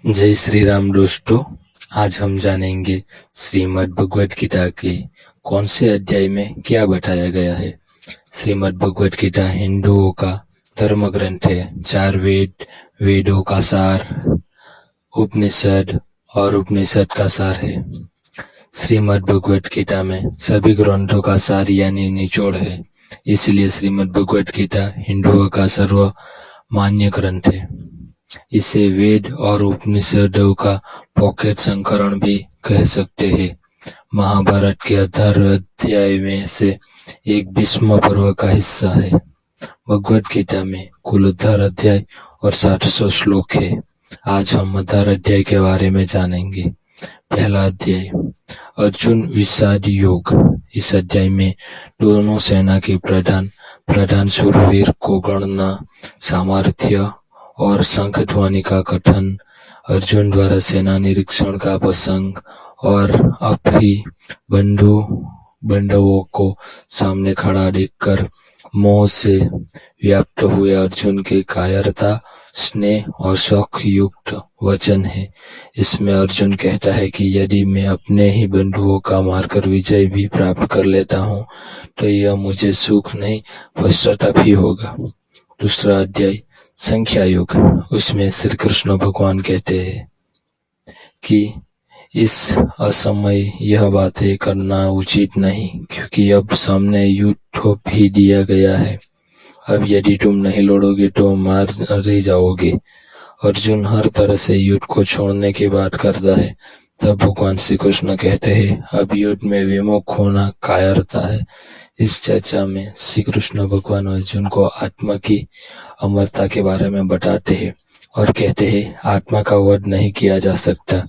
जय श्री राम दोस्तों। आज हम जानेंगे श्रीमद् भगवत गीता के कौन से अध्याय में क्या बताया गया है। श्रीमद् भगवत गीता हिंदुओं का धर्म ग्रंथ है। 4 वेद, वेदों का सार, उपनिषद और उपनिषद का सार है। श्रीमद् भगवत गीता में सभी ग्रंथों का सार यानी निचोड़ है। इसलिए श्रीमद् भगवत गीता हिंदुओं का सर्वमान्य ग्रंथ है। इसे वेद और उपनिषदों का पॉकेट संस्करण भी कह सकते हैं। महाभारत के 18 अध्याय में से एक भीष्म पर्व का हिस्सा है। भगवत गीता में कुल 18 अध्याय और 700 श्लोक है। आज हम 18 अध्याय के बारे में जानेंगे। पहला अध्याय अर्जुन विषाद योग। इस अध्याय में दोनों सेना के प्रधान शूरवीर को गणना, सामर्थ्य और शंख ध्वनि का कथन, अर्जुन द्वारा सेना निरीक्षण का प्रसंग और अपनी बंधुओं को सामने खड़ा देखकर मोह से व्याप्त हुए अर्जुन के कायरता, स्नेह और शौक युक्त वचन है। इसमें अर्जुन कहता है कि यदि मैं अपने ही बंधुओं का मारकर विजय भी प्राप्त कर लेता हूँ तो यह मुझे सुख नहीं पश्चाताप ही होगा। दूसरा अध्याय संख्या योग। उसमें श्री कृष्ण भगवान कहते हैं कि इस असमय यह बातें करना उचित नहीं, क्योंकि अब सामने युद्ध भी दिया गया है। अब यदि तुम नहीं लड़ोगे तो मारे जाओगे। अर्जुन हर तरह से युद्ध को छोड़ने की बात करता है। तब भगवान श्री कृष्ण कहते हैं, अब युद्ध में विमुख होना कायरता है। इस चर्चा में श्री कृष्ण भगवान अर्जुन को आत्मा की अमरता के बारे में बताते हैं और कहते हैं, आत्मा का वध नहीं किया जा सकता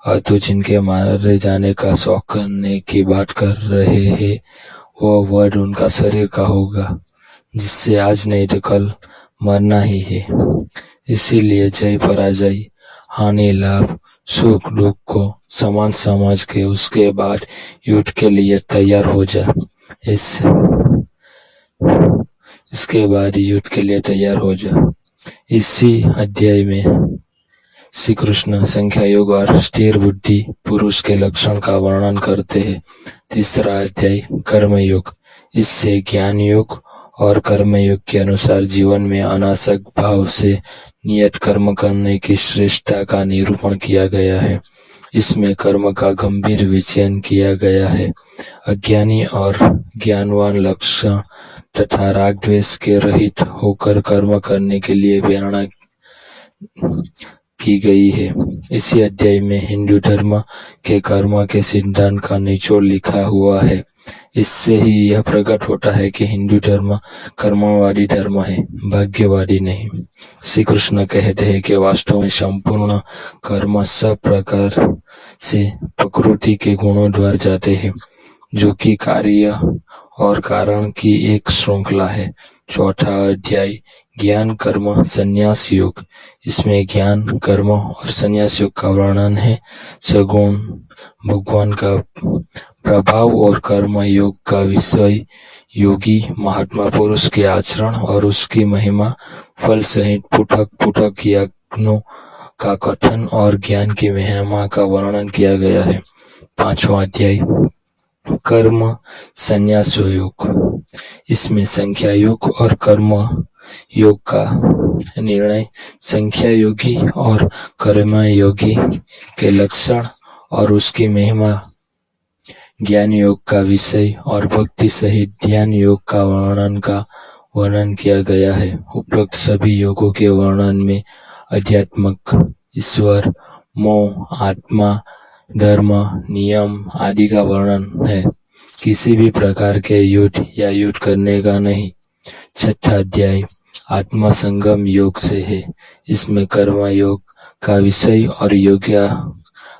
और तू जिनके मारे जाने का शौक करने की बात कर रहे हैं वो वध उनका शरीर का होगा, जिससे आज नहीं तो कल मरना ही है। इसीलिए जय पराजय, हानि लाभ, सुख दुख को समान समझ के उसके बाद युद्ध के लिए तैयार हो जा। इसके बाद युद्ध के लिए तैयार हो जा। इसी अध्याय में श्री कृष्ण संख्या योग और स्थिर बुद्धि पुरुष के लक्षण का वर्णन करते हैं। तीसरा अध्याय कर्म योग। इससे ज्ञान योग और कर्म योग के अनुसार जीवन में अनासक्त भाव से नियत कर्म करने की श्रेष्ठता का निरूपण किया गया है। इसमें कर्म का गंभीर विचयन किया गया है। अज्ञानी और ज्ञानवान लक्षण तथा राग द्वेष के रहित होकर कर्म करने के लिए प्रेरणा की गई है। इसी अध्याय में हिंदू धर्म के कर्म के सिद्धांत का निचोड़ लिखा हुआ है। इससे ही यह प्रकट होता है कि हिंदू धर्म कर्मवादी धर्म है, भाग्यवादी नहीं। श्री कृष्ण कहते हैं कि वास्तव में संपूर्ण कर्म सब प्रकार से प्रकृति के गुणों द्वारा जाते हैं, जो कि कार्य और कारण की एक श्रृंखला है। चौथा अध्याय ज्ञान कर्म संन्यास योग। इसमें ज्ञान कर्म और संन्यास योग का वर्णन है। सगुण भगवान का प्रभाव और कर्म योग का विषय योगी महात्मा पुरुष के आचरण और उसकी महिमा, फल सहित पुटक यज्ञों का कथन और ज्ञान की महिमा का वर्णन किया गया है। पांचवा अध्याय कर्म संन्यास योग। इसमें संख्या योग और कर्म योग का निर्णय, संख्या योगी और कर्म योगी के लक्षण और उसकी महिमा, ज्ञान योग का विषय और भक्ति सहित ध्यान योग का वर्णन किया गया है। उपरोक्त सभी योगों के वर्णन में अध्यात्मक, ईश्वर, मोह, आत्मा, धर्म, नियम आदि का वर्णन है, किसी भी प्रकार के युद्ध या युद्ध करने का नहीं। छठा अध्याय आत्मा संगम योग से है। इसमें कर्म योग का विषय और योग्य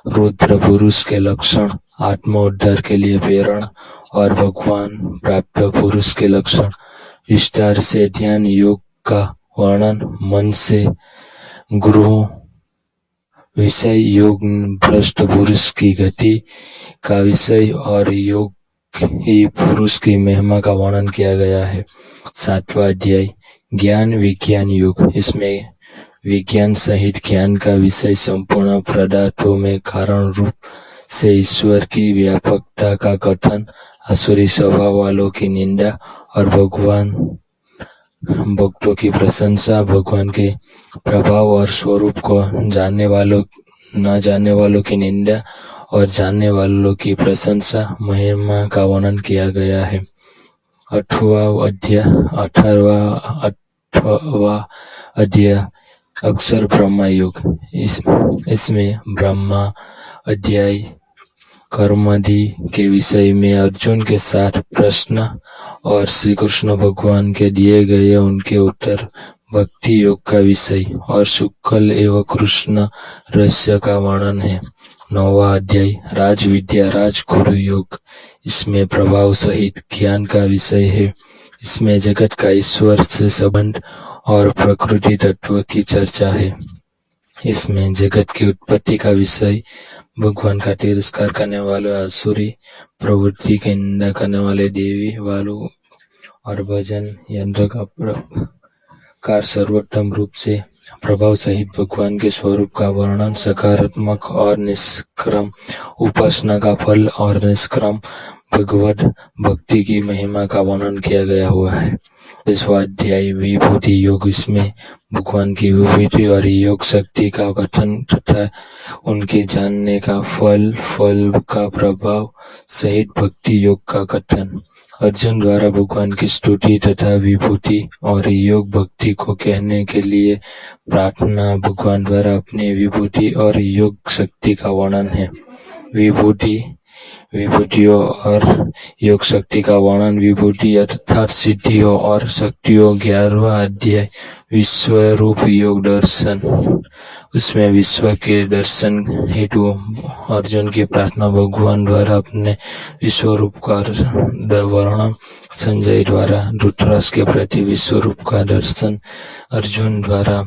रुद्र पुरुष के लक्षण, आत्मा उद्धार के लिए प्रेरणा और भगवान प्राप्त पुरुष के लक्षण, विस्तार से ध्यान योग का वर्णन, मन से गुरु विषय, योग भ्रष्ट पुरुष की गति का विषय और योग ही पुरुष की महिमा का वर्णन किया गया है। सातवां अध्याय ज्ञान विज्ञान योग। इसमें विज्ञान सहित ज्ञान का विषय संपूर्ण पदार्थों में कारण रूप से ईश्वर की व्यापकता का कथन, आसुरी स्वभाव वालों की निंदा और भगवान भक्तों की प्रशंसा, भगवान के प्रभाव और स्वरूप को न जानने वालों की निंदा और जानने वालों की प्रशंसा, महिमा का वर्णन किया गया है। 18वां अध्याय अक्षर ब्रह्मा योग। इसमें ब्रह्मा अध्याय कर्मादि के विषय में अर्जुन के साथ प्रश्न और श्री कृष्ण भगवान के दिए गए उनके उत्तर, भक्ति योग का विषय और शुक्ल एवं कृष्ण रहस्य का वर्णन है। 9वां अध्याय राज विद्या राजगुरु योग। इसमें प्रभाव सहित ज्ञान का विषय है। इसमें जगत का ईश्वर से संबंध और प्रकृति तत्व की चर्चा है। इसमें जगत की उत्पत्ति का विषय, भगवान का तिरस्कार करने वाले आसुरी प्रवृत्ति की निंदा करने वाले देवी वालों और भजन यंत्र का प्रकार, सर्वोत्तम रूप से प्रभाव सहित भगवान के स्वरूप का वर्णन, सकारात्मक और निष्क्रम उपासना का फल और निष्क्रम भगवत भक्ति की महिमा का वर्णन किया गया हुआ है। 10वां अध्याय विभूति योग। इसमें भगवान की विभूति और योग शक्ति का कथन तथा उनके जानने का फल का प्रभाव सहित भक्ति योग का कथन। अर्जुन द्वारा भगवान की स्तुति तथा विभूति और योग भक्ति को कहने के लिए प्रार्थना, भगवान द्वारा अपनी विभूति और योग शक्ति का वर्णन है। विभूतियों और योग शक्ति का वर्णन, विभूति अर्थात सिद्धियों और शक्तियों। 11वां अध्याय विश्व रूप योग दर्शन। उसमें विश्व के दर्शन हेतु अर्जुन की प्रार्थना, भगवान द्वारा अपने विश्व रूप का वर्णन, संजय द्वारा धृतराष्ट्र के प्रति विश्व रूप का दर्शन, अर्जुन द्वारा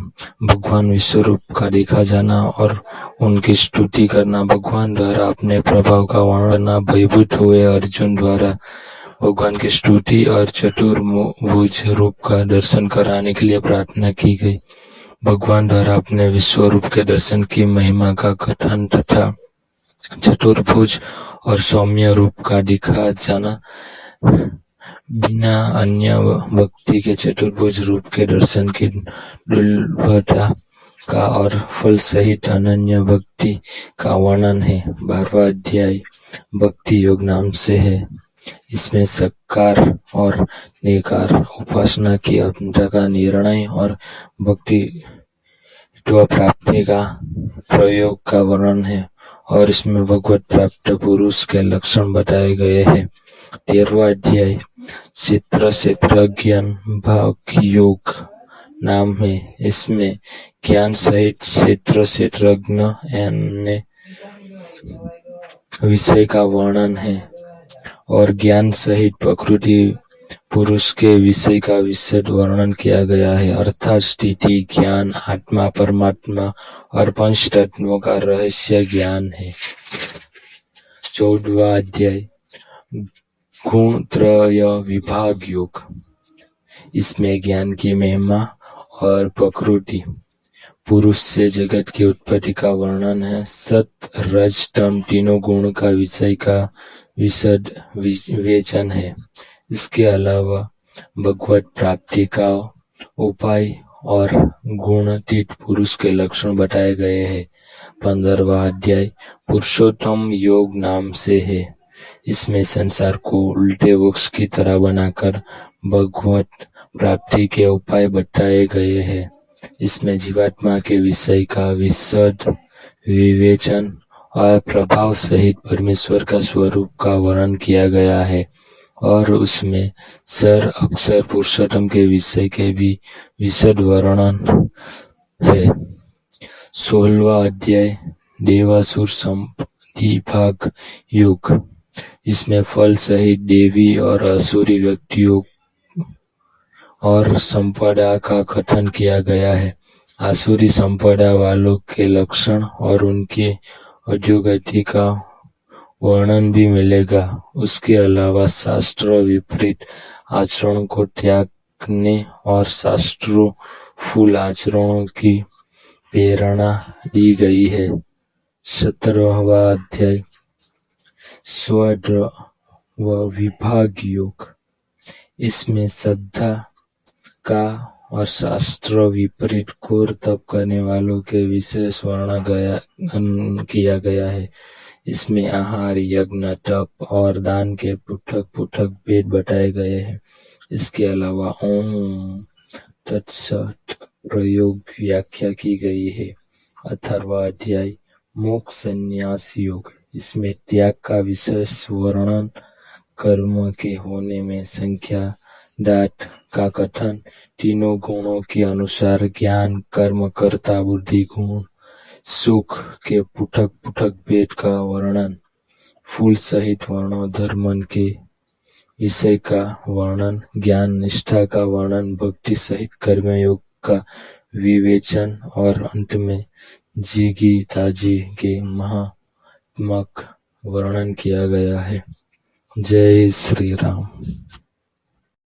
भगवान विश्व रूप का देखा जाना और उनकी स्तुति करना, भगवान द्वारा अपने प्रभाव का वर्णन, भयभीत हुए अर्जुन द्वारा भगवान की स्तुति और चतुर्भुज रूप का दर्शन कराने के लिए प्रार्थना की गई। भगवान द्वारा अपने विश्व रूप के दर्शन की महिमा का कथन तथा चतुर्भुज और सौम्य रूप का दिखा जाना, बिना अन्य भक्ति के चतुर्भुज रूप के दर्शन की दुर्लभता का और फल सहित अनन्य भक्ति का वर्णन है। 12वां अध्याय भक्ति योग नाम से है। इसमें सकार और निकार उपासना की अंतता का निर्णय और भक्ति प्राप्ति का प्रयोग का वर्णन है और इसमें भगवत प्राप्त पुरुष के लक्षण बताए गए हैं। 13वां अध्याय क्षेत्र ज्ञान भाग योग नाम है। इसमें ज्ञान सहित क्षेत्रज्ञ विषय का वर्णन है और ज्ञान सहित प्रकृति पुरुष के विषय का विशद वर्णन किया गया है, अर्थात स्थिति ज्ञान, आत्मा, परमात्मा और पंच तत्वों का रहस्य ज्ञान है। 14वां अध्याय गुण त्रय विभाग योग। इसमें ज्ञान की महिमा और प्रकृति पुरुष से जगत की उत्पत्ति का वर्णन है। सत रज तम तीनों गुण का विषय का विशद विवेचन है। इसके अलावा भगवत प्राप्ति का उपाय और गुणातीत पुरुष के लक्षण बताए गए हैं। 15वां अध्याय पुरुषोत्तम योग नाम से है। इसमें संसार को उल्टे वृक्ष की तरह बनाकर भगवत प्राप्ति के उपाय बताए गए हैं। इसमें जीवात्मा के विषय का विशद विवेचन और प्रभाव सहित परमेश्वर का स्वरूप का वर्णन किया गया है और उसमें सर अक्षर पुरुषोत्तम के विषय के भी विशद वर्णन है। 16वां अध्याय देवासुर संधि भाग योग। इसमें फल सहित देवी और असुरी व्यक्तियों और संपदा का कथन किया गया है। आसुरी संपदा वालों के लक्षण और उनकी अधोगति का वर्णन भी मिलेगा। उसके अलावा शास्त्र विपरीत आचरण को त्यागने और शास्त्रों फूल आचरणों की प्रेरणा दी गई है। 17वां अध्याय स्वड्र व विभाग योग। इसमें श्रद्धा का और शास्त्र विपरीत घोर तप करने वालों के विशेष वर्णन किया गया है। इसमें आहार, यज्ञ, तप और दान के पृथक पृथक भेद बताए गए हैं। इसके अलावा ओम तत्सत प्रयोग व्याख्या की गई है। 18वां अध्याय मोक्ष संन्यास योग। इसमें त्याग का विशेष वर्णन, कर्म के होने में संख्या डाट का कथन, तीनों गुणों के अनुसार ज्ञान, कर्म, कर्ता, बुद्धि गुण, सुख के पृथक पृथक भेद का वर्णन, फूल सहित वर्ण धर्म के विषय का वर्णन, ज्ञान निष्ठा का वर्णन, भक्ति सहित कर्मयोग का विवेचन और अंत में गीताजी के महात्मक वर्णन किया गया है। जय श्री राम।